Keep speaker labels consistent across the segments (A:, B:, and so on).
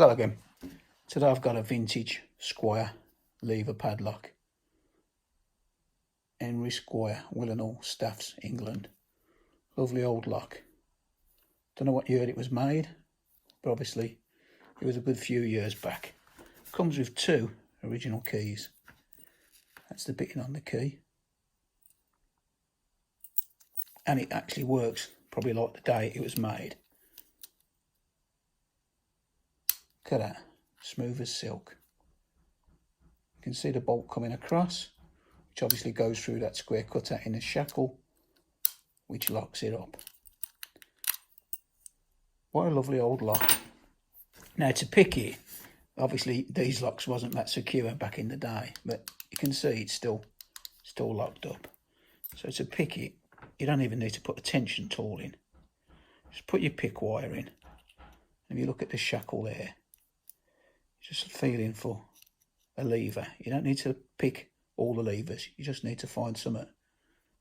A: Hello again. Today I've got a vintage Squire lever padlock. Henry Squire, Willenhall, Staffs, England. Lovely old lock. Don't know what year it was made, but obviously it was a good few years back. Comes with two original keys. That's the bitting on the key. And it actually works probably like the day it was made. Look at that. Smooth as silk. You can see the bolt coming across, which obviously goes through that square cutter in the shackle, which locks it up. What a lovely old lock. Now to pick it, obviously these locks wasn't that secure back in the day, but you can see it's still locked up. So to pick it, you don't even need to put a tension tool in. Just put your pick wire in. If you look at the shackle there, just feeling for a lever. You don't need to pick all the levers. You just need to find something.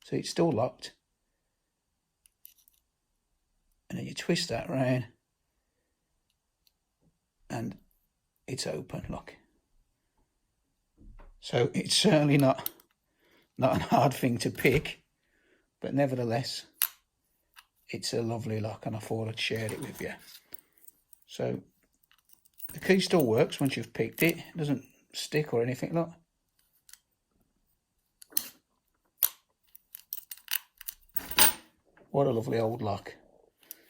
A: So it's still locked. And then you twist that round and it's open, look. So it's certainly not a hard thing to pick, but nevertheless, it's a lovely lock and I thought I'd share it with you. So the key still works once you've picked it. It doesn't stick or anything, look. What a lovely old lock.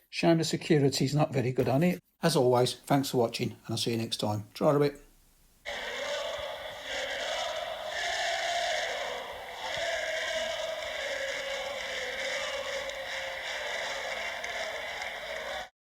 A: Shame the security's not very good on it. As always, thanks for watching and I'll see you next time. Try a bit.